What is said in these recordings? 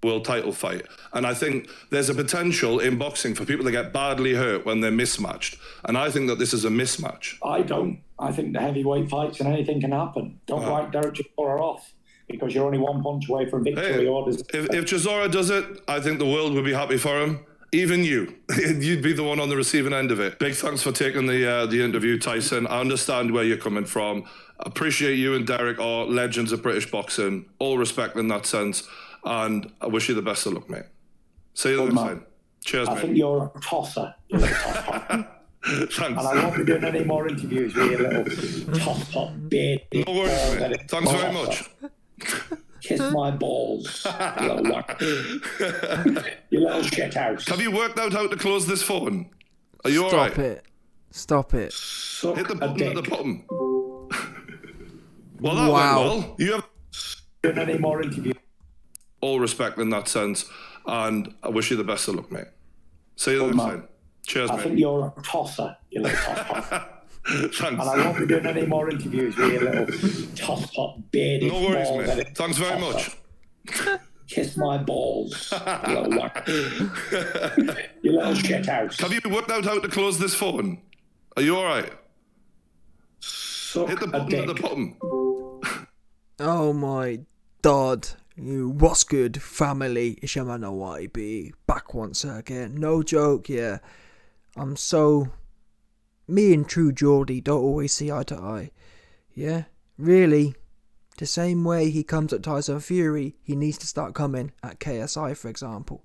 world title fight. And I think there's a potential in boxing for people to get badly hurt when they're mismatched. And I think that this is a mismatch. I don't. I think the heavyweight fights and anything can happen. Don't write Derek Chisora off because you're only one punch away from victory. Hey, if Chisora does it, I think the world would be happy for him. Even you. You'd be the one on the receiving end of it. Big thanks for taking the interview, Tyson. I understand where you're coming from. Appreciate you and Derek are legends of British boxing. All respect in that sense. And I wish you the best of luck, mate. See you next time. Cheers, mate. I think you're a tosser. You're a tosser. Thanks. And I won't be doing any more interviews with you little top beard. No worries, mate. Thanks very much. Kiss my balls, you little whack. You little shit house. Have you worked out how to close this phone? Are you all right? Stop it. Stop it. Suck Hit the button at the bottom. Well, that went well. You have doing any more interviews. All respect in that sense, and I wish you the best of luck, mate. See you next time. Cheers, mate. I think you're a tosser, you little tosser. Thanks. And I won't be doing any more interviews with you little toss-top bearded. No worries, mate. Thanks very much. Kiss my balls, you little whack. You little shit house. Have you worked out how to close this phone? Are you all right? Suck Hit the button at the bottom. Oh my God. What's good, family? It's your man YB. Back once again. No joke, yeah. Me and True Geordie don't always see eye to eye. Yeah? Really? The same way he comes at Tyson Fury, he needs to start coming at KSI, for example.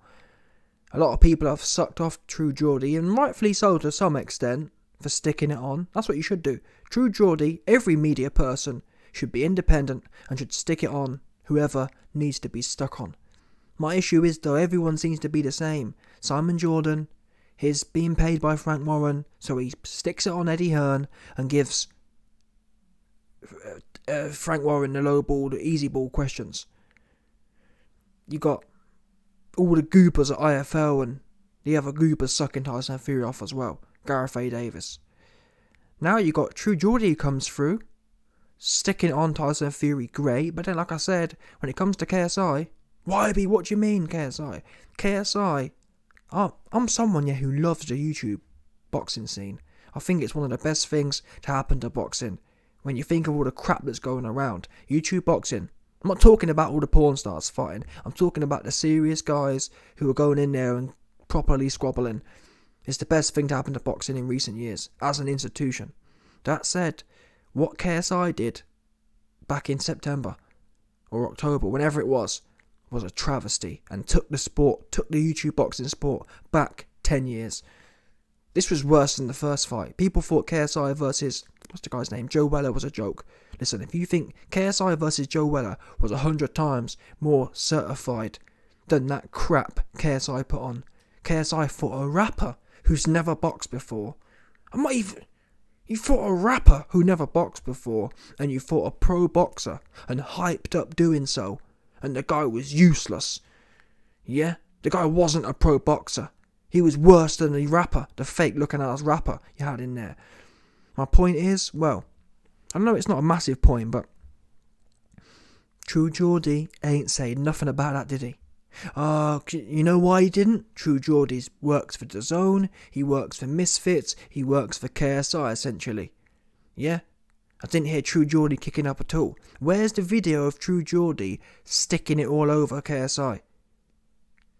A lot of people have sucked off True Geordie, and rightfully so to some extent, for sticking it on. That's what you should do. True Geordie, every media person, should be independent and should stick it on whoever needs to be stuck on. My issue is, though, everyone seems to be the same. Simon Jordan, he's being paid by Frank Warren, so he sticks it on Eddie Hearn and gives Frank Warren the low ball, the easy ball questions. You got all the goobers at IFL and the other goobers sucking Tyson Fury off as well. Gareth A. Davis. Now you got True Geordie who comes through, sticking on Tyson Fury, great. But then, like I said, when it comes to KSI, YB, what do you mean KSI? KSI, I'm someone who loves the YouTube boxing scene. I think it's one of the best things to happen to boxing. When you think of all the crap that's going around, YouTube boxing. I'm not talking about all the porn stars fighting. I'm talking about the serious guys who are going in there and properly squabbling. It's the best thing to happen to boxing in recent years, as an institution. That said, what KSI did back in September or October, whenever it was a travesty and took the YouTube boxing sport back 10 years. This was worse than the first fight. People thought KSI versus, what's the guy's name? Joe Weller was a joke. Listen, if you think KSI versus Joe Weller was 100 times more certified than that crap KSI put on, KSI fought a rapper who's never boxed before. You fought a rapper who never boxed before, and you fought a pro boxer and hyped up doing so, and the guy was useless. Yeah? The guy wasn't a pro boxer. He was worse than the rapper, the fake looking ass rapper you had in there. My point is, well, I know it's not a massive point, but True Geordie ain't saying nothing about that, did he? You know why he didn't? True Geordie works for DAZN, he works for Misfits, he works for KSI essentially. Yeah? I didn't hear True Geordie kicking up at all. Where's the video of True Geordie sticking it all over KSI?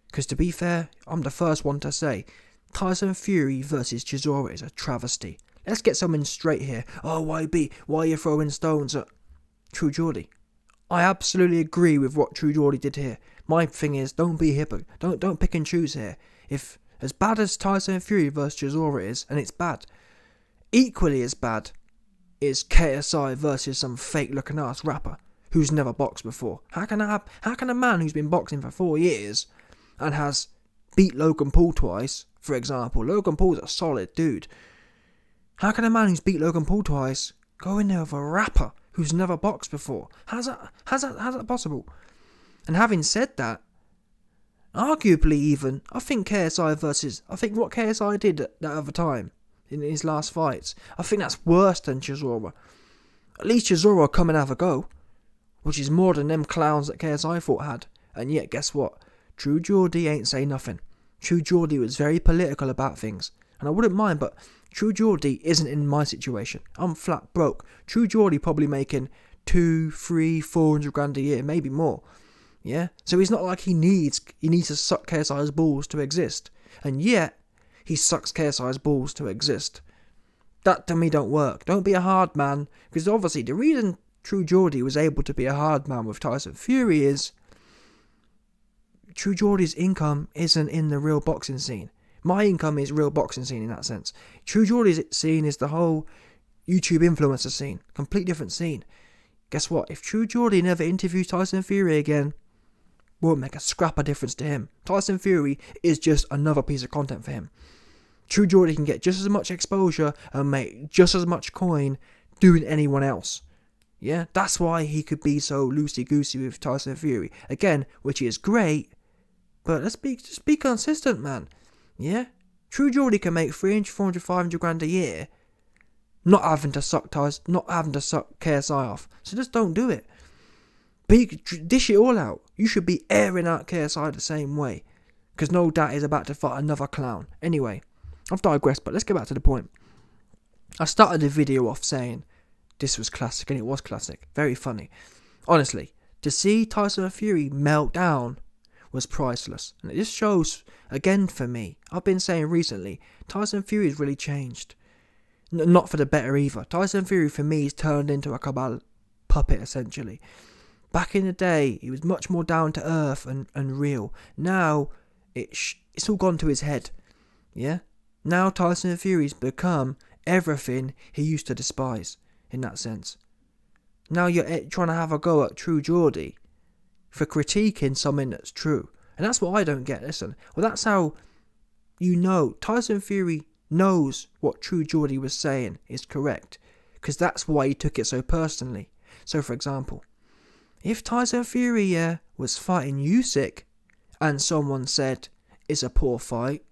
Because to be fair, I'm the first one to say, Tyson Fury versus Chisora is a travesty. Let's get something straight here. Oh, YB, why are you throwing stones at True Geordie? I absolutely agree with what True Geordie did here. My thing is, don't be hypocrite. Don't pick and choose here. If as bad as Tyson Fury versus Chisora is, and it's bad, equally as bad is KSI versus some fake looking ass rapper who's never boxed before. How can a man who's been boxing for 4 years and has beat Logan Paul twice, for example, Logan Paul's a solid dude. How can a man who's beat Logan Paul twice go in there with a rapper who's never boxed before? How's that possible? And having said that, arguably even, I think what KSI did that other time in his last fights, I think that's worse than Chisora. At least Chisora come and have a go, which is more than them clowns that KSI fought had. And yet, guess what? True Geordie ain't say nothing. True Geordie was very political about things. And I wouldn't mind, but True Geordie isn't in my situation. I'm flat broke. True Geordie probably making 200, 300, 400 grand a year, maybe more. Yeah? So he's not like he needs to suck KSI's balls to exist. And yet, he sucks KSI's balls to exist. That to me don't work. Don't be a hard man. Because obviously the reason True Geordie was able to be a hard man with Tyson Fury is True Geordie's income isn't in the real boxing scene. My income is real boxing scene in that sense. True Geordie's scene is the whole YouTube influencer scene. Complete different scene. Guess what? If True Geordie never interviews Tyson Fury again, won't make a scrap of difference to him. Tyson Fury is just another piece of content for him. True Geordie can get just as much exposure and make just as much coin doing anyone else. Yeah, that's why he could be so loosey-goosey with Tyson Fury. Again, which is great, but just be consistent, man. Yeah? True Geordie can make 300, 400, 500 grand a year not having to suck KSI off. So just don't do it. Dish it all out. You should be airing out KSI the same way. Because no doubt he's about to fight another clown. Anyway, I've digressed, but let's get back to the point. I started the video off saying this was classic, and it was classic. Very funny. Honestly, to see Tyson Fury melt down was priceless. And it just shows, again for me, I've been saying recently, Tyson Fury's really changed. Not for the better either. Tyson Fury for me is turned into a cabal puppet essentially. Back in the day, he was much more down to earth and real. Now, it's all gone to his head. Yeah? Now Tyson Fury's become everything he used to despise, in that sense. Now you're trying to have a go at True Geordie for critiquing something that's true. And that's what I don't get. Listen, well, that's how you know Tyson Fury knows what True Geordie was saying is correct. Because that's why he took it so personally. So, for example, if Tyson Fury was fighting Usyk and someone said it's a poor fight,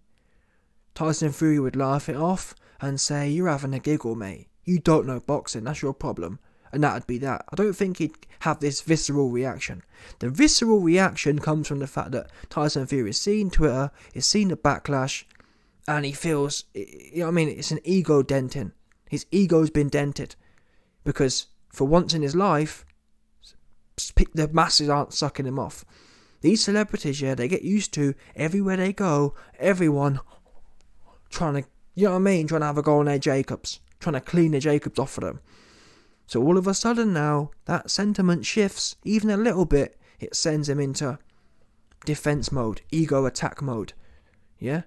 Tyson Fury would laugh it off and say, you're having a giggle, mate. You don't know boxing, that's your problem. And that'd be that. I don't think he'd have this visceral reaction. The visceral reaction comes from the fact that Tyson Fury has seen Twitter, he's seen the backlash, and he feels, you know what I mean, it's an ego denting. His ego's been dented. Because for once in his life, the masses aren't sucking him off. These celebrities, they get used to everywhere they go, everyone trying to, you know what I mean, trying to have a go on their Jacobs, trying to clean their Jacobs off of them. So all of a sudden now, that sentiment shifts even a little bit. It sends him into defense mode, ego attack mode. Yeah?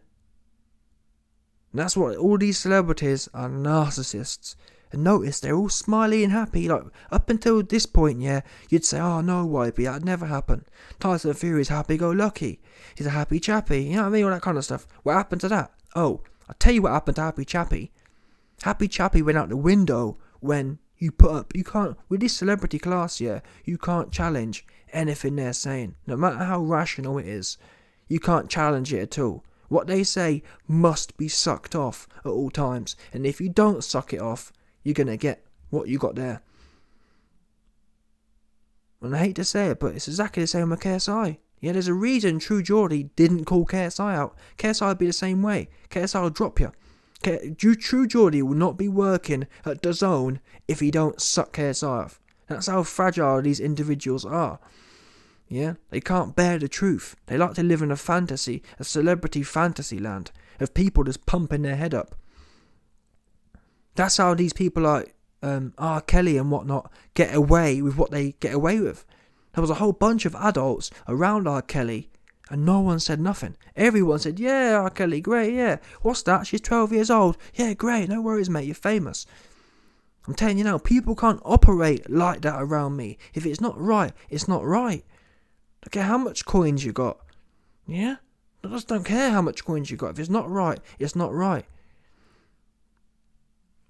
And that's what all these celebrities are, narcissists. And notice they're all smiley and happy. Like up until this point, you'd say, oh no, YB, that'd never happen. Tyson Fury's happy-go-lucky. He's a happy chappy. You know what I mean? All that kind of stuff. What happened to that? Oh, I'll tell you what happened to Happy Chappy. Happy Chappy went out the window when you can't, with this celebrity class, you can't challenge anything they're saying. No matter how rational it is, you can't challenge it at all. What they say must be sucked off at all times. And if you don't suck it off, you're going to get what you got there. And I hate to say it, but it's exactly the same with KSI. Yeah, there's a reason True Geordie didn't call KSI out. KSI would be the same way. KSI will drop you. True Geordie will not be working at DAZN if he don't suck KSI off. That's how fragile these individuals are. Yeah, they can't bear the truth. They like to live in a fantasy, a celebrity fantasy land of people just pumping their head up. That's how these people like R. Kelly and whatnot get away with what they get away with. There was a whole bunch of adults around R. Kelly and no one said nothing. Everyone said, yeah, R. Kelly, great, yeah. What's that? She's 12 years old. Yeah, great, no worries, mate, you're famous. I'm telling you now, people can't operate like that around me. If it's not right, it's not right. Don't care how much coins you got. Yeah? I just don't care how much coins you got. If it's not right, it's not right.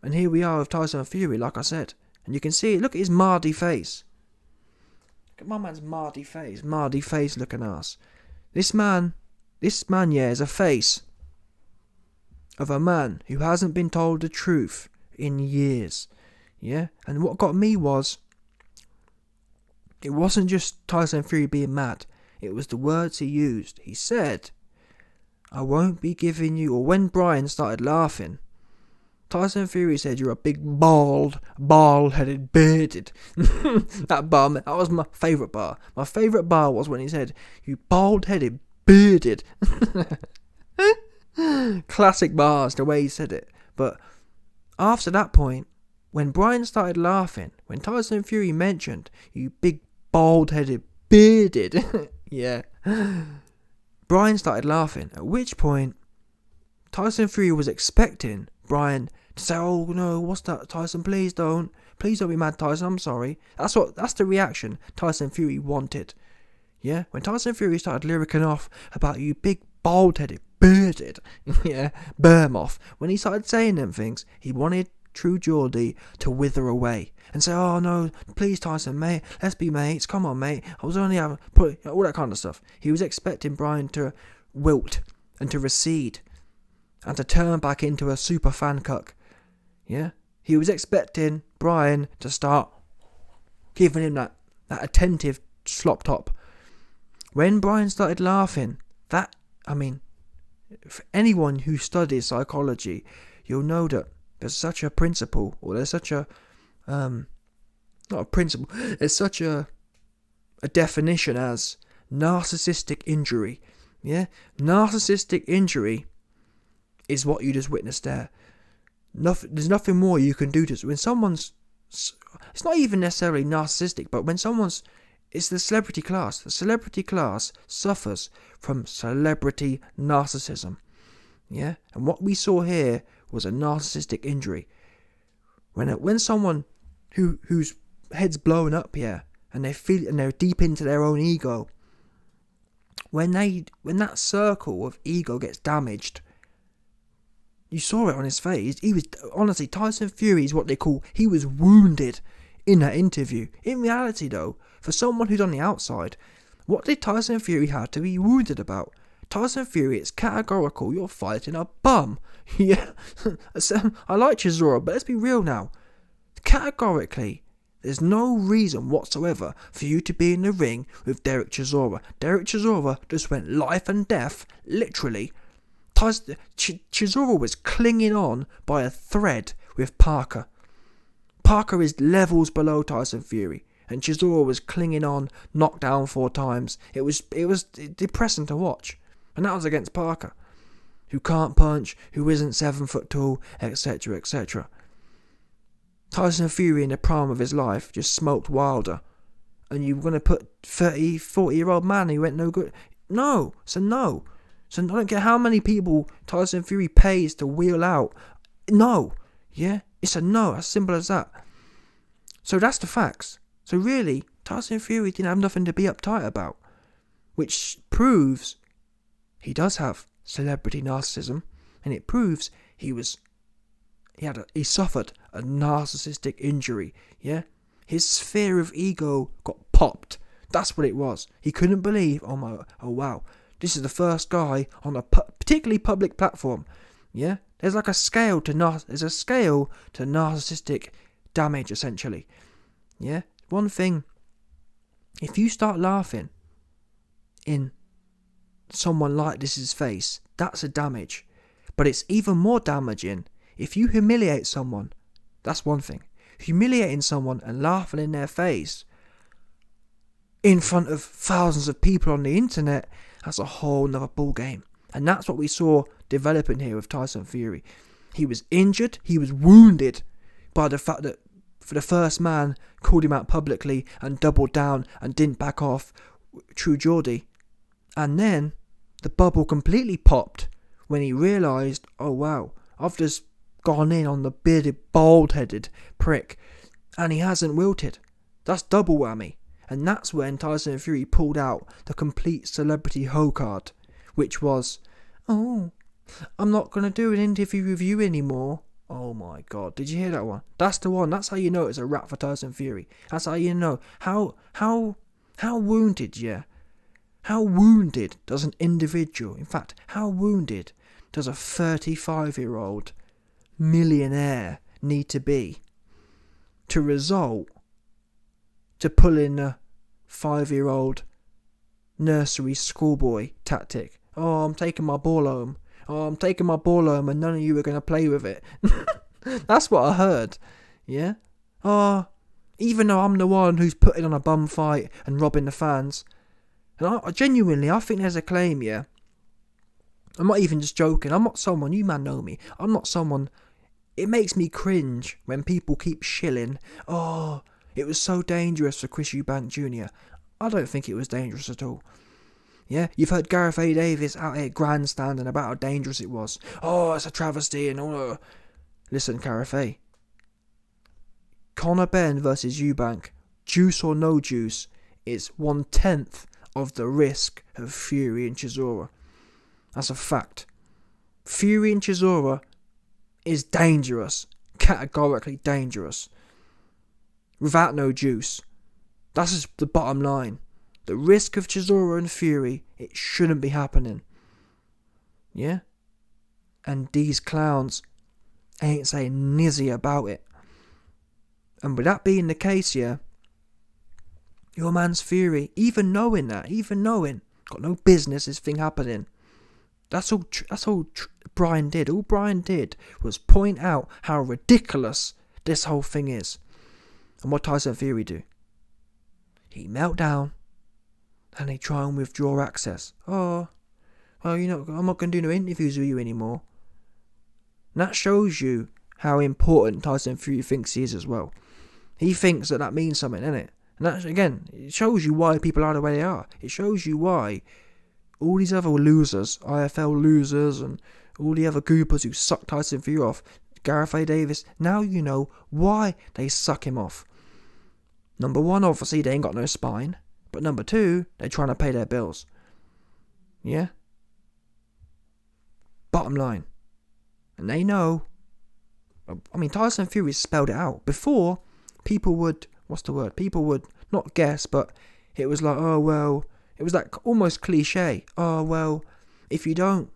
And here we are with Tyson Fury, like I said. And you can see it. Look at his mardy face. Look at my man's mardy face. Mardy face looking ass. This man, is a face of a man who hasn't been told the truth in years. Yeah? And what got me was, it wasn't just Tyson Fury being mad. It was the words he used. He said, I won't be giving you... Or when Brian started laughing, Tyson Fury said, you're a big bald-headed, bearded. That was my favourite bar. My favourite bar was when he said, you bald-headed, bearded. Classic bars, the way he said it. But after that point, when Brian started laughing, when Tyson Fury mentioned, you big bald-headed, bearded, yeah, Brian started laughing, at which point Tyson Fury was expecting Brian to say, oh no, what's that, Tyson, please don't be mad, Tyson, I'm sorry. That's the reaction Tyson Fury wanted. Yeah, when Tyson Fury started lyricking off about you big bald-headed, bearded, yeah, Behemoth, when he started saying them things, he wanted True Geordie to wither away and say, oh no, please Tyson, mate, let's be mates, come on mate, I was only having, all that kind of stuff. He was expecting Brian to wilt and to recede and to turn back into a super fan cuck. Yeah, he was expecting Brian to start giving him that attentive slop top. When Brian started laughing, for anyone who studies psychology, you'll know that there's such a principle, or there's such a, not a principle, there's such a definition as narcissistic injury. Yeah, narcissistic injury is what you just witnessed there. There's nothing more you can do to when someone's. It's not even necessarily narcissistic, but when someone's. It's the celebrity class. The celebrity class suffers from celebrity narcissism. Yeah, and what we saw here was a narcissistic injury. When someone whose head's blown up here and they're deep into their own ego. When that circle of ego gets damaged, you saw it on his face. He was honestly, Tyson Fury is what they call, he was wounded in that interview. In reality though, for someone who's on the outside, what did Tyson Fury have to be wounded about? Tyson Fury, it's categorical, you're fighting a bum. Yeah, I like Chisora, but let's be real now. Categorically, there's no reason whatsoever for you to be in the ring with Derek Chisora. Derek Chisora just went life and death, literally. Chisora was clinging on by a thread with Parker. Parker is levels below Tyson Fury, and Chisora was clinging on, knocked down 4 times. It was depressing to watch, and that was against Parker, who can't punch, who isn't 7 foot tall, etc., etc. Tyson Fury in the prime of his life just smoked Wilder, and you're going to put 30, 40-year-old man who went no good? No, so no. So I don't care how many people Tyson Fury pays to wheel out. No, yeah, it's a no, as simple as that. So that's the facts. So really, Tyson Fury didn't have nothing to be uptight about, which proves he does have celebrity narcissism, and it proves he suffered a narcissistic injury. Yeah, his sphere of ego got popped. That's what it was. He couldn't believe. Oh wow. This is the first guy on a particularly public platform. Yeah, there's like a scale to narcissistic damage, essentially. Yeah, one thing. If you start laughing in someone like this's face, that's a damage. But it's even more damaging if you humiliate someone. That's one thing. Humiliating someone and laughing in their face in front of thousands of people on the internet, that's a whole nother ball game. And that's what we saw developing here with Tyson Fury. He was injured, he was wounded by the fact that for the first man called him out publicly and doubled down and didn't back off True Geordie. And then the bubble completely popped when he realised, oh wow, I've just gone in on the bearded, bald-headed prick and he hasn't wilted. That's double whammy. And that's when Tyson Fury pulled out the complete celebrity hoe card, which was, oh, I'm not going to do an interview with you anymore. Oh my God, did you hear that one? That's the one. That's how you know it's a wrap for Tyson Fury. That's how you know. How wounded, yeah? How wounded does an individual, in fact, how wounded does a 35-year-old millionaire need to be to result to pull in a 5-year-old nursery schoolboy tactic. Oh, I'm taking my ball home. Oh, I'm taking my ball home and none of you are going to play with it. That's what I heard. Yeah? Oh, even though I'm the one who's putting on a bum fight and robbing the fans. And I genuinely, I think there's a claim, yeah? I'm not even just joking. I'm not someone, you man know me. I'm not someone, it makes me cringe when people keep shilling. Oh, it was so dangerous for Chris Eubank Jr. I don't think it was dangerous at all. Yeah, you've heard Gareth A. Davis out here grandstanding about how dangerous it was. Oh, it's a travesty and all. Listen, Gareth A. Conor Benn versus Eubank, juice or no juice, is 1/10 of the risk of Fury and Chisora. That's a fact. Fury and Chisora is dangerous, categorically dangerous. Without no juice. That's just the bottom line. The risk of Chisora and Fury, it shouldn't be happening. Yeah? And these clowns ain't saying nizzy about it. And with that being the case, yeah, your man's Fury, even knowing, got no business this thing happening. That's all Brian did. All Brian did was point out how ridiculous this whole thing is. And what Tyson Fury do? He melt down and they try and withdraw access. Oh, well, I'm not going to do no interviews with you anymore. And that shows you how important Tyson Fury thinks he is as well. He thinks that means something, innit? And that, again, it shows you why people are the way they are. It shows you why all these other losers, IFL losers, and all the other goopers who suck Tyson Fury off, Gareth A. Davis, now you know why they suck him off. Number one, obviously, they ain't got no spine. But number two, they're trying to pay their bills. Yeah? Bottom line. And they know. I mean, Tyson Fury spelled it out. Before, people would, People would not guess, but it was like, oh, well, it was like almost cliche. Oh, well, if you don't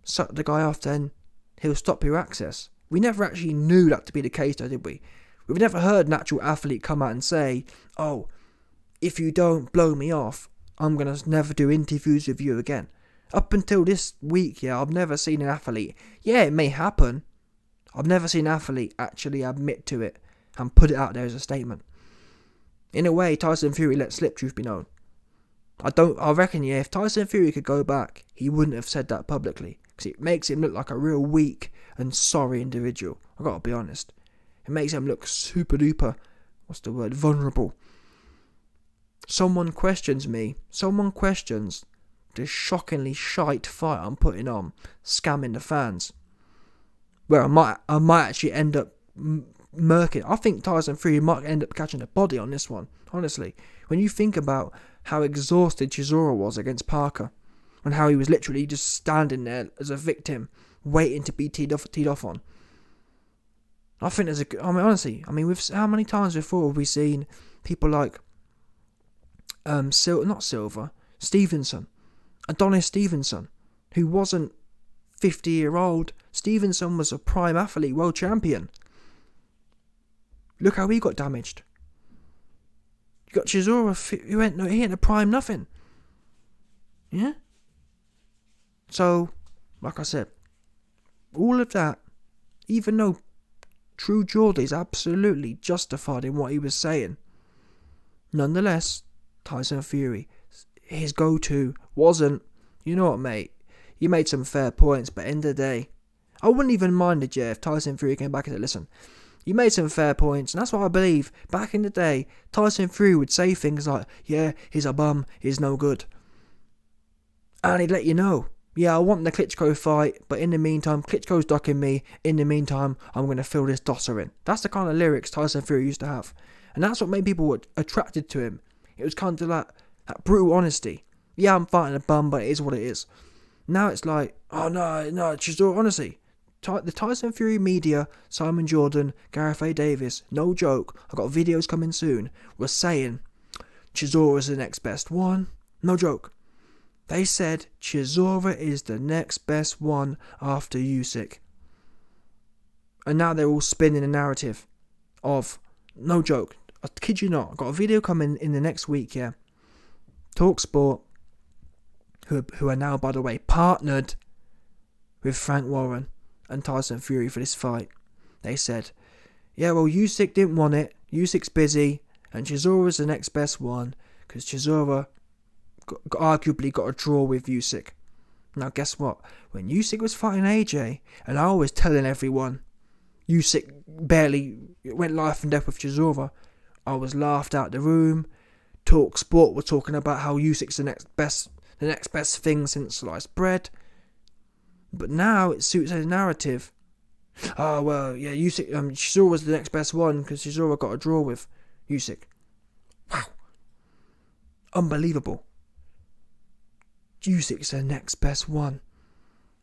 suck the guy off, then he'll stop your access. We never actually knew that to be the case, though, did we? We've never heard an actual athlete come out and say, oh, if you don't blow me off, I'm going to never do interviews with you again. Up until this week, yeah, I've never seen an athlete. Yeah, it may happen. I've never seen an athlete actually admit to it and put it out there as a statement. In a way, Tyson Fury let slip, truth be known. I reckon, yeah, if Tyson Fury could go back, he wouldn't have said that publicly. Because it makes him look like a real weak and sorry individual. I've got to be honest. It makes him look super duper, vulnerable. Someone questions me. Someone questions this shockingly shite fight I'm putting on, scamming the fans. Where I might actually end up murking. I think Tyson Fury might end up catching a body on this one, honestly. When you think about how exhausted Chisora was against Parker, and how he was literally just standing there as a victim, waiting to be teed off on. I think honestly, how many times before have we seen people like Stevenson, Adonis Stevenson, who wasn't 50-year-old. Stevenson was a prime athlete, world champion. Look how he got damaged. You got Chisora, he ain't a prime nothing. Yeah? So, like I said, all of that, even though True Geordie is absolutely justified in what he was saying, nonetheless, Tyson Fury, his go-to wasn't, you know what, mate, you made some fair points, but end of the day, I wouldn't even mind it, if Tyson Fury came back and said, listen, you made some fair points, and that's what I believe. Back in the day, Tyson Fury would say things like, yeah, he's a bum, he's no good. And he'd let you know, yeah, I want the Klitschko fight, but in the meantime, Klitschko's ducking me. In the meantime, I'm going to fill this dosser in. That's the kind of lyrics Tyson Fury used to have. And that's what made people attracted to him. It was kind of like that brutal honesty. Yeah, I'm fighting a bum, but it is what it is. Now it's like, oh no, Chisora, honestly. The Tyson Fury media, Simon Jordan, Gareth A. Davis, no joke, I've got videos coming soon, were saying Chisora's the next best one. No joke. They said Chisora is the next best one after Usyk. And now they're all spinning a narrative of, no joke, I kid you not, I've got a video coming in the next week, yeah. Talk Sport, who are now, by the way, partnered with Frank Warren and Tyson Fury for this fight. They said, yeah, well, Usyk didn't want it. Usyk's busy, and Chisora's the next best one, because Chisora arguably got a draw with Usyk. Now, guess what? When Usyk was fighting AJ, and I was telling everyone Usyk barely went life and death with Chisora, I was laughed out the room. Talk Sport were talking about how Usyk's the next best thing since sliced bread. But now it suits their narrative. Oh, well, yeah, Usyk, Chisora was the next best one because Chisora got a draw with Usyk. Wow. Unbelievable. Usyk's the next best one.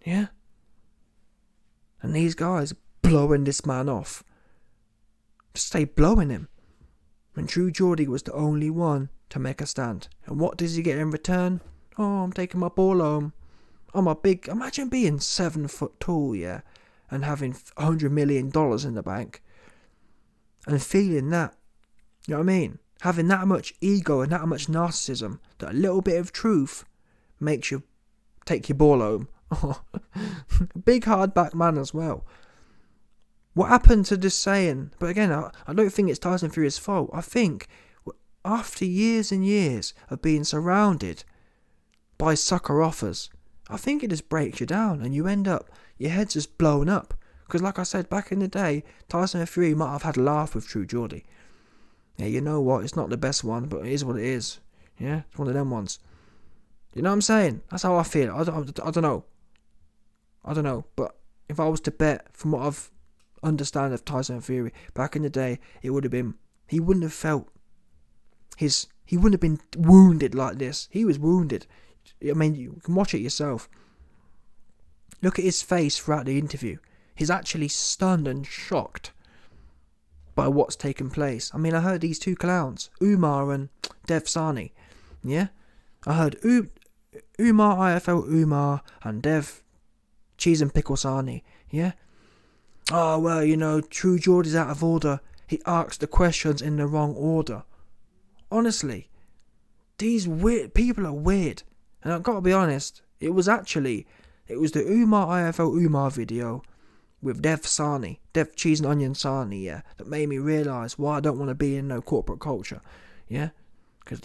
Yeah? And these guys blowing this man off. Just stay blowing him. And True Geordie was the only one to make a stand. And what does he get in return? Oh, I'm taking my ball home. Imagine being 7 foot tall, yeah, and having $100 million in the bank. And feeling that, you know what I mean? Having that much ego and that much narcissism that a little bit of truth makes you take your ball home. Big hardback man as well. What happened to this saying? But again, I don't think it's Tyson Fury's fault. I think after years and years of being surrounded by sucker offers, I think it just breaks you down and you end up, your head's just blown up. Because like I said, back in the day, Tyson Fury might have had a laugh with True Geordie. Yeah, you know what? It's not the best one, but it is what it is. Yeah, it's one of them ones. You know what I'm saying? That's how I feel. I don't know. I don't know. But if I was to bet from what I've understand of Tyson Fury back in the day, it would have been, he wouldn't have felt he wouldn't have been wounded like this. He was wounded. I mean, you can watch it yourself. Look at his face throughout the interview. He's actually stunned and shocked by what's taken place. I mean, I heard these two clowns, Umar and Dev Sani. Yeah, I heard Umar IFL Umar and Dev Cheese and Pickle Sani. Yeah. Oh, well, you know, True Geordie's out of order. He asked the questions in the wrong order. Honestly, these weird people are weird. And I've got to be honest, it was the Umar IFL Umar video with Dev Cheese and Onion Sani, yeah, that made me realise why I don't want to be in no corporate culture, yeah? Because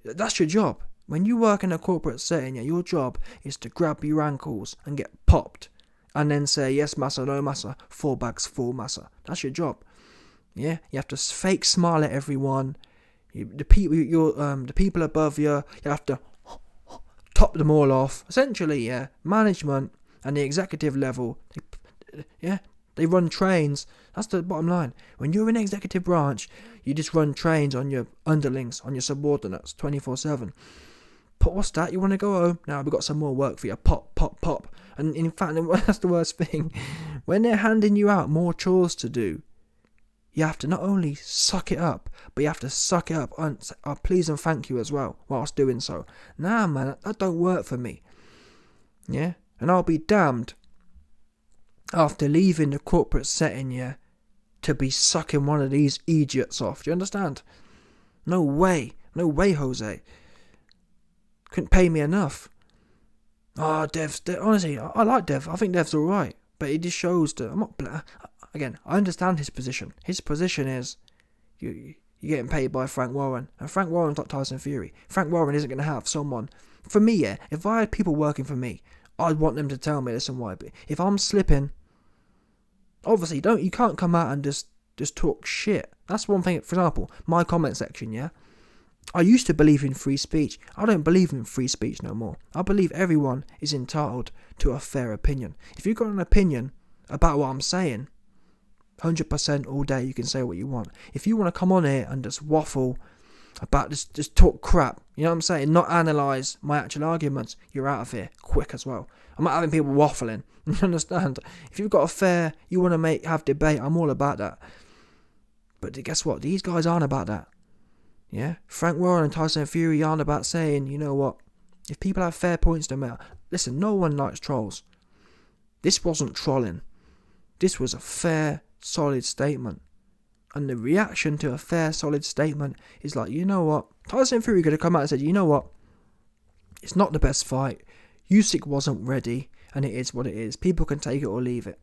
that's your job. When you work in a corporate setting, yeah, your job is to grab your ankles and get popped. And then say, yes, massa, no massa, 4 bags full massa. That's your job. Yeah? You have to fake smile at everyone. The people above you, you have to top them all off. Essentially, yeah, management and the executive level, they run trains. That's the bottom line. When you're in executive branch, you just run trains on your underlings, on your subordinates, 24/7. But what's that? You want to go home? Now we've got some more work for you. Pop, pop, pop. And in fact, that's the worst thing. When they're handing you out more chores to do, you have to not only suck it up, but you have to suck it up and please and thank you as well whilst doing so. Nah, man, that don't work for me. Yeah? And I'll be damned after leaving the corporate setting, yeah, to be sucking one of these idiots off. Do you understand? No way. No way, Jose. Couldn't pay me enough. Dev, honestly, I like Dev. I think Dev's alright. But it just shows that again, I understand his position. His position is you're getting paid by Frank Warren. And Frank Warren's not Tyson Fury. Frank Warren isn't going to have someone. For me, yeah, if I had people working for me, I'd want them to tell me this and why. But if I'm slipping, obviously you can't come out and just talk shit. That's one thing. For example, my comment section, yeah. I used to believe in free speech. I don't believe in free speech no more. I believe everyone is entitled to a fair opinion. If you've got an opinion about what I'm saying, 100% all day you can say what you want. If you want to come on here and just waffle about just talk crap, you know what I'm saying, not analyse my actual arguments, you're out of here quick as well. I'm not having people waffling. You understand? If you've got you want to have debate, I'm all about that. But guess what? These guys aren't about that. Yeah, Frank Warren and Tyson Fury aren't about saying, you know what, if people have fair points to make. Listen, no one likes trolls. This wasn't trolling. This was a fair, solid statement. And the reaction to a fair, solid statement is like, you know what, Tyson Fury could have come out and said, you know what, It's not the best fight. Usyk wasn't ready, and it is what it is. People can take it or leave it.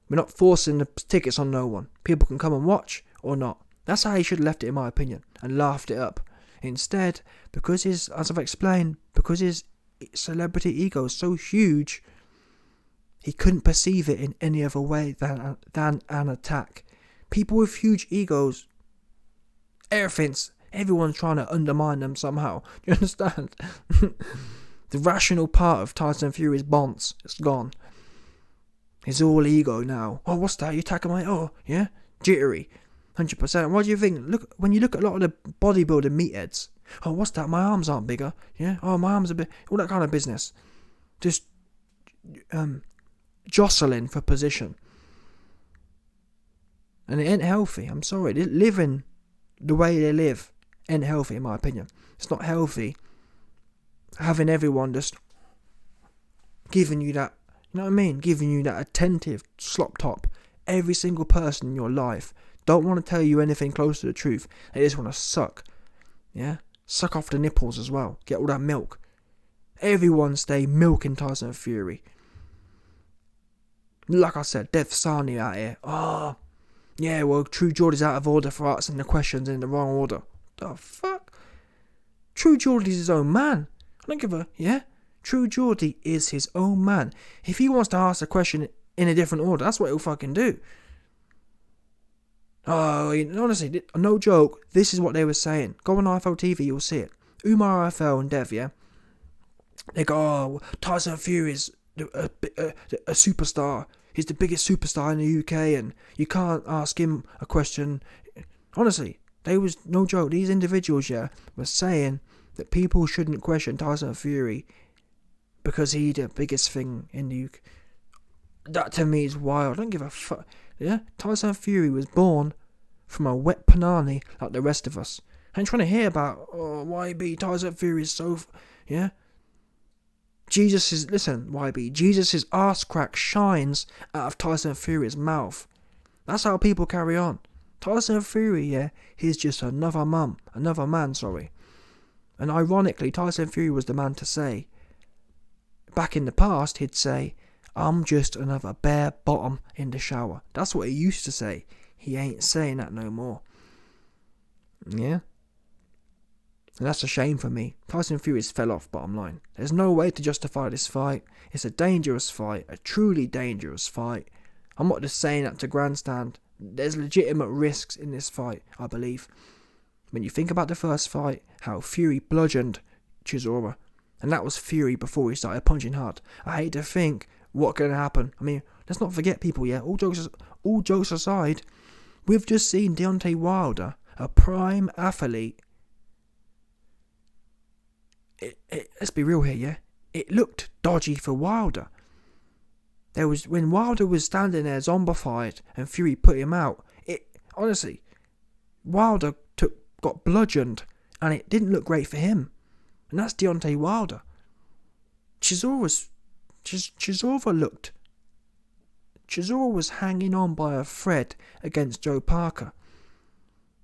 We're not forcing the tickets on no one. People can come and watch or not. That's how he should have left it, in my opinion, and laughed it up. Instead, because as I've explained, because his celebrity ego is so huge, he couldn't perceive it in any other way than an attack. People with huge egos, everyone's trying to undermine them somehow. Do you understand? The rational part of Tyson Fury's bonds is gone. It's all ego now. Oh, what's that? You attacking my... Oh, yeah? Jittery. 100%. What do you think? Look, when you look at a lot of the bodybuilding meatheads. Oh, what's that? My arms aren't bigger. Yeah? Oh, my arms are big. All that kind of business. Just jostling for position. And it ain't healthy. I'm sorry. Living the way they live ain't healthy, in my opinion. It's not healthy having everyone just giving you that, you know what I mean? Giving you that attentive slop top. Every single person in your life don't want to tell you anything close to the truth. They just want to suck. Yeah? Suck off the nipples as well. Get all that milk. Everyone stay milking Tyson Fury. Like I said, Dev Sani out here. Oh, yeah, well, True Geordie's out of order for asking the questions in the wrong order. The fuck? True Geordie's his own man. I don't give a... Yeah? True Geordie is his own man. If he wants to ask a question in a different order, that's what he'll fucking do. Oh, honestly, no joke, this is what they were saying. Go on IFL TV, you'll see it. Umar IFL and Dev, yeah? They go, oh, Tyson Fury is a superstar. He's the biggest superstar in the UK, and you can't ask him a question. Honestly, they was, no joke, these individuals, yeah, were saying that people shouldn't question Tyson Fury because he's the biggest thing in the UK. That to me is wild. I don't give a fuck. Yeah, Tyson Fury was born from a wet panani like the rest of us. I ain't trying to hear about, oh, YB, Tyson Fury is so... Yeah? YB, Jesus' arse crack shines out of Tyson Fury's mouth. That's how people carry on. Tyson Fury, yeah, he's just another man, And ironically, Tyson Fury was the man to say, back in the past, he'd say, I'm just another bare bottom in the shower. That's what he used to say. He ain't saying that no more. Yeah? And that's a shame for me. Tyson Fury's fell off, bottom line. There's no way to justify this fight. It's a dangerous fight. A truly dangerous fight. I'm not just saying that to grandstand. There's legitimate risks in this fight, I believe. When you think about the first fight, how Fury bludgeoned Chisora. And that was Fury before he started punching hard. I hate to think what can happen. I mean, let's not forget, people, yeah? All jokes aside, we've just seen Deontay Wilder, a prime athlete. Let's be real here, yeah? It looked dodgy for Wilder. When Wilder was standing there zombified and Fury put him out, honestly, Wilder got bludgeoned and it didn't look great for him. And that's Deontay Wilder. Chisora was hanging on by a thread against Joe Parker.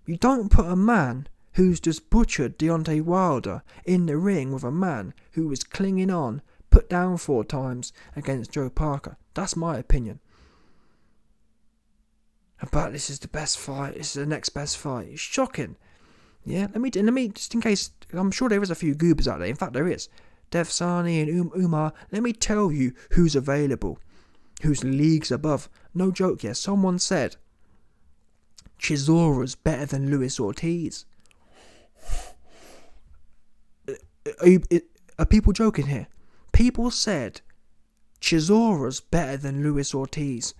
You don't put a man who's just butchered Deontay Wilder in the ring with a man who was clinging on, put down 4 times against Joe Parker. That's my opinion. But this is the best fight. This is the next best fight. It's shocking. Yeah, let me just in case, I'm sure there is a few goobers out there. In fact, there is. Dev Sani and Umar, let me tell you who's available. Who's leagues above. No joke, yeah. Someone said Chisora's better than Luis Ortiz. Are people joking here? People said Chisora's better than Luis Ortiz.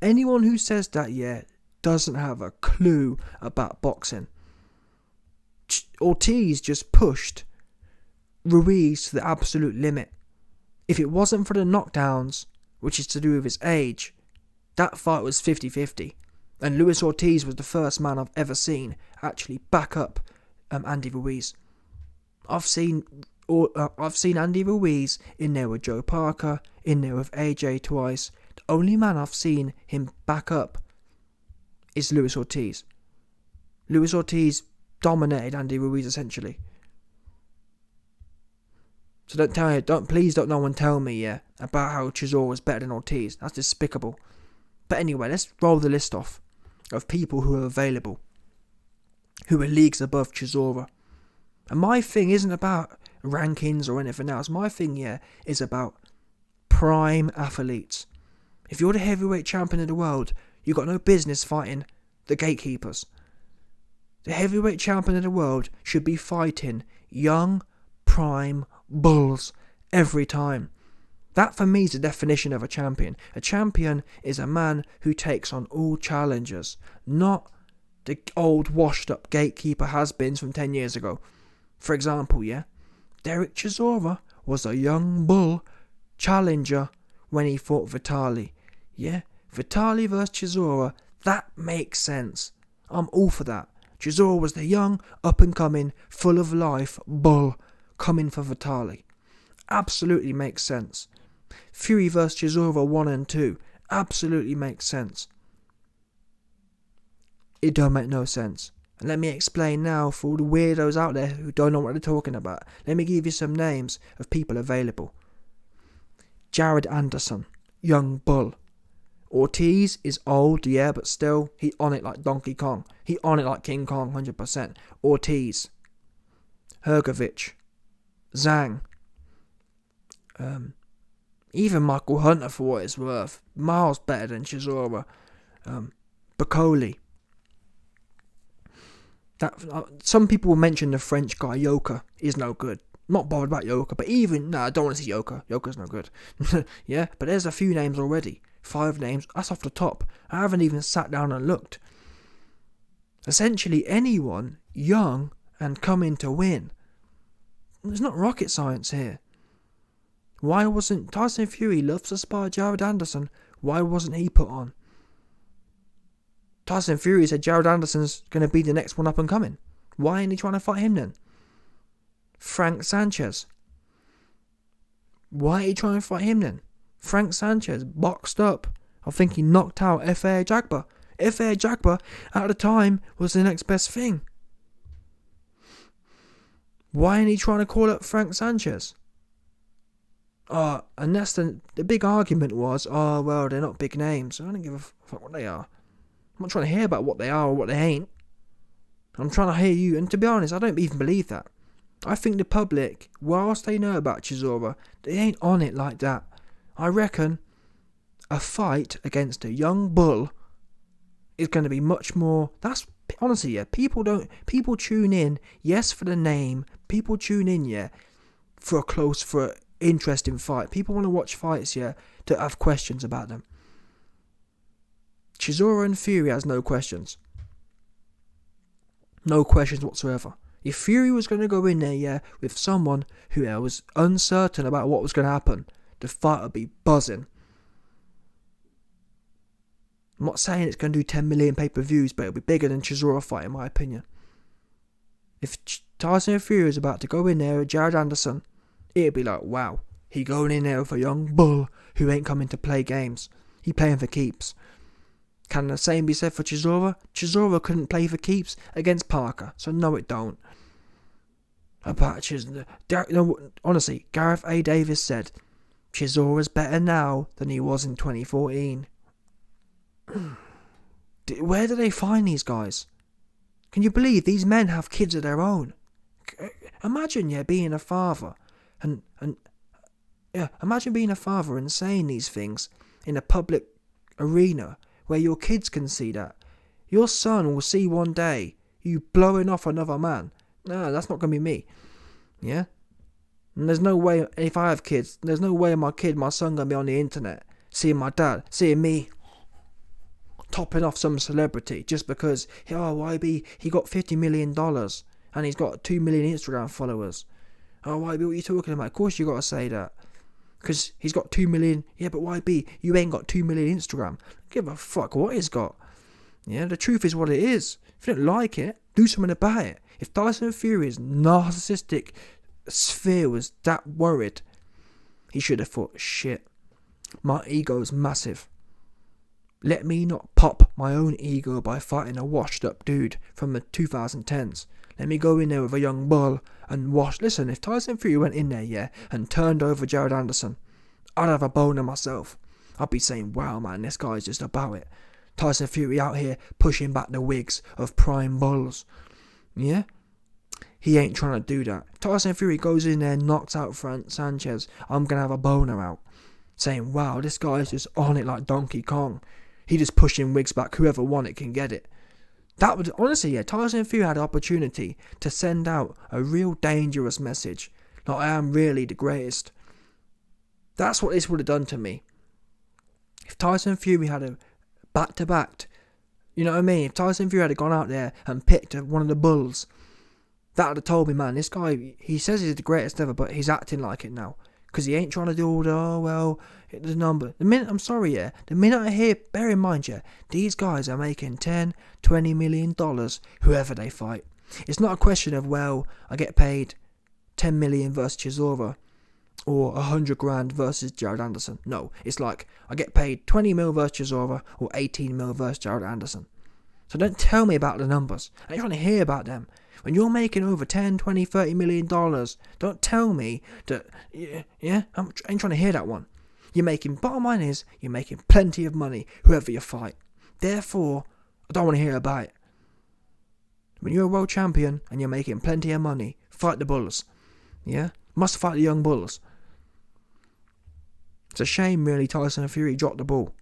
Anyone who says that, yeah, doesn't have a clue about boxing. Ortiz just pushed Ruiz to the absolute limit. If it wasn't for the knockdowns, which is to do with his age, that fight was 50-50. And Luis Ortiz was the first man I've ever seen actually back up Andy Ruiz. I've seen Andy Ruiz in there with Joe Parker, in there with AJ twice. The only man I've seen him back up is Luis Ortiz. Luis Ortiz dominated Andy Ruiz essentially. So please don't no one tell me, yeah, about how Chisora was better than Ortiz. That's despicable. But anyway, let's roll the list off of people who are available, who are leagues above Chisora. And my thing isn't about rankings or anything else. My thing, yeah, is about prime athletes. If you're the heavyweight champion of the world, you got no business fighting the gatekeepers. The heavyweight champion of the world should be fighting young, prime bulls every time. That for me is the definition of a champion. A champion is a man who takes on all challengers, not the old washed up gatekeeper has-beens from 10 years ago. For example, yeah, Derek Chisora was a young bull challenger when he fought Vitaly. Yeah, Vitaly versus Chisora, that makes sense. I'm all for that. Chisora was the young, up-and-coming, full of life bull coming for Vitaly. Absolutely makes sense. Fury vs Chisora 1 and 2 absolutely makes sense. It don't make no sense. And let me explain now for all the weirdos out there who don't know what they're talking about. Let me give you some names of people available. Jared Anderson, young bull. Ortiz is old, yeah, but still, he on it like Donkey Kong. He on it like King Kong, 100%. Ortiz. Hrgovic. Zhang. Even Michael Hunter, for what it's worth. Miles better than Chisora. Bacoli. Some people will mention the French guy, Yoka. He's no good. Not bothered about Yoka, but even... I don't want to see Yoka. Yoka's no good. Yeah, but there's a few names already. 5 names. That's off the top. I haven't even sat down and looked. Essentially anyone young and coming to win. There's not rocket science here. Why wasn't Tyson Fury loves to spar Jared Anderson? Why wasn't he put on? Tyson Fury said Jared Anderson's going to be the next one up and coming. Why ain't he trying to fight him then? Frank Sanchez. Why ain't he trying to fight him then? Frank Sanchez, boxed up. I think he knocked out F.A. Jagba. F.A. Jagba, at the time, was the next best thing. Why ain't he trying to call up Frank Sanchez? And that's the big argument was, well, they're not big names. I don't give a fuck what they are. I'm not trying to hear about what they are or what they ain't. I'm trying to hear you, and to be honest, I don't even believe that. I think the public, whilst they know about Chisora, they ain't on it like that. I reckon a fight against a young bull is going to be much more... That's honestly, yeah. People tune in, yes, for the name. People tune in, yeah, for an interesting fight. People want to watch fights, yeah, to have questions about them. Chisora and Fury has no questions. No questions whatsoever. If Fury was going to go in there, yeah, with someone who was uncertain about what was going to happen, the fight would be buzzing. I'm not saying it's going to do 10 million pay-per-views, but it'll be bigger than Chisora fight in my opinion. If Tyson Fury is about to go in there with Jared Anderson, it'd be like, wow, he going in there with a young bull who ain't coming to play games. He playing for keeps. Can the same be said for Chisora? Chisora couldn't play for keeps against Parker, so no it don't. About Chisora, honestly, Gareth A. Davis said, Chisora's better now than he was in 2014. Where do they find these guys? Can you believe these men have kids of their own? Imagine, yeah, being a father imagine being a father and saying these things in a public arena where your kids can see that. Your son will see one day you blowing off another man. No, that's not going to be me. Yeah? And there's no way, if I have kids, there's no way my son going to be on the internet seeing my dad, seeing me topping off some celebrity just because, YB, he got $50 million and he's got 2 million Instagram followers. YB, what are you talking about? Of course you got to say that. Because he's got 2 million. Yeah, but YB, you ain't got 2 million Instagram. Give a fuck what he's got. Yeah, the truth is what it is. If you don't like it, do something about it. If Tyson Fury's narcissistic sphere was that worried, he should have thought, shit, my ego's massive. Let me not pop my own ego by fighting a washed up dude from the 2010s. let me go in there with a young bull and wash. Listen, if Tyson Fury went in there, yeah, and turned over Jared Anderson, I'd have a boner myself. I'd be saying, wow, man, this guy's just about it. Tyson Fury out here pushing back the wigs of prime bulls. Yeah? He ain't trying to do that. Tyson Fury goes in there and knocks out Frank Sanchez. I'm going to have a boner out. Saying, wow, this guy's just on it like Donkey Kong. He just pushing wigs back. Whoever won it can get it. That would, honestly, yeah, Tyson Fury had an opportunity to send out a real dangerous message. Like, I am really the greatest. That's what this would have done to me. If Tyson Fury had a back-to-back, you know what I mean? If Tyson Fury had gone out there and picked one of the bulls, that would have told me, man, this guy, he says he's the greatest ever, but he's acting like it now. Because he ain't trying to do all the, oh, well, the number. The minute, I'm sorry, yeah, the minute I hear, bear in mind, yeah, these guys are making $10, $20 million, whoever they fight. It's not a question of, well, I get paid 10 million versus Chisora, or 100 grand versus Jared Anderson. No, it's like, I get paid 20 mil versus Chisora, or 18 mil versus Jared Anderson. So don't tell me about the numbers. I ain't trying to hear about them. When you're making over 10, 20, 30 million dollars, don't tell me that, yeah, I ain't trying to hear that one. You're making, bottom line is, you're making plenty of money, whoever you fight. Therefore, I don't want to hear about it. When you're a world champion and you're making plenty of money, fight the bulls. Yeah? Must fight the young bulls. It's a shame, really, Tyson Fury dropped the ball.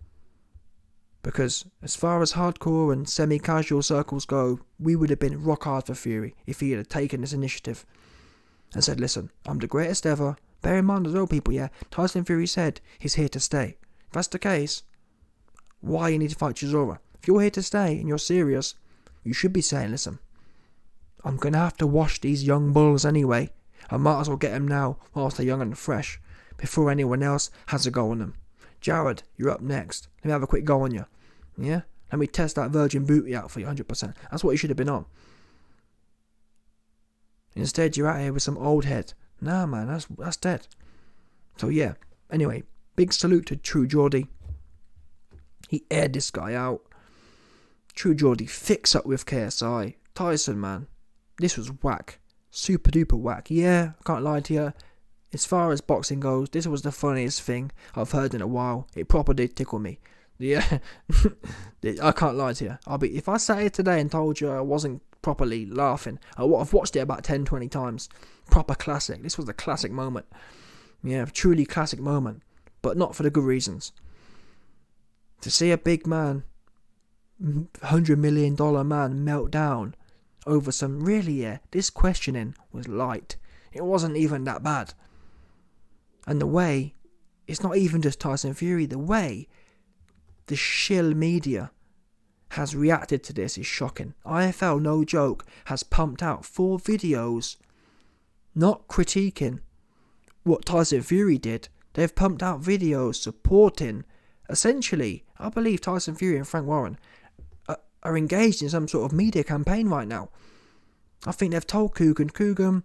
Because as far as hardcore and semi-casual circles go, we would have been rock hard for Fury if he had taken this initiative and said, listen, I'm the greatest ever. Bear in mind as well, people, yeah, Tyson Fury said he's here to stay. If that's the case, why you need to fight Chisora? If you're here to stay and you're serious, you should be saying, listen, I'm going to have to wash these young bulls anyway. I might as well get them now whilst they're young and fresh, before anyone else has a go on them. Jared, you're up next. Let me have a quick go on you. Yeah? Let me test that virgin booty out for you 100%. That's what you should have been on. Instead, you're out here with some old head. Nah, man, that's dead. So, yeah. Anyway, big salute to True Geordie. He aired this guy out. True Geordie fix up with KSI. Tyson, man. This was whack. Super duper whack. Yeah, I can't lie to you. As far as boxing goes, this was the funniest thing I've heard in a while. It proper did tickle me. Yeah, I can't lie to you. If I sat here today and told you I wasn't properly laughing, I've watched it about 10, 20 times. Proper classic. This was a classic moment. Yeah, truly classic moment. But not for the good reasons. To see a big man, $100 million man melt down over some, really, yeah, this questioning was light. It wasn't even that bad. And the way, it's not even just Tyson Fury, the way the shill media has reacted to this is shocking. IFL, no joke, has pumped out 4 videos not critiquing what Tyson Fury did. They've pumped out videos supporting, essentially, I believe Tyson Fury and Frank Warren are engaged in some sort of media campaign right now. I think they've told Coogan,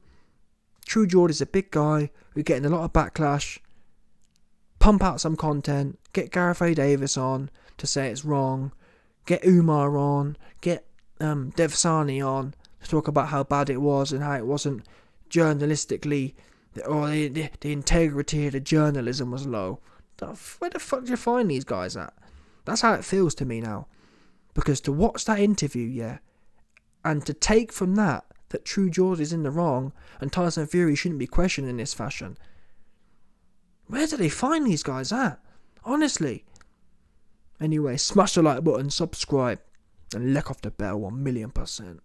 True Geordie's a big guy who's getting a lot of backlash. Pump out some content. Get Gareth A. Davis on to say it's wrong. Get Umar on. Get Devsani on to talk about how bad it was and how it wasn't journalistically, or the integrity of the journalism was low. Where the fuck do you find these guys at? That's how it feels to me now. Because to watch that interview, yeah, and to take from that True Geordie's in the wrong and Tyson Fury shouldn't be questioned in this fashion. Where do they find these guys at? Honestly. Anyway, smash the like button, subscribe, and lick off the bell 1,000,000%.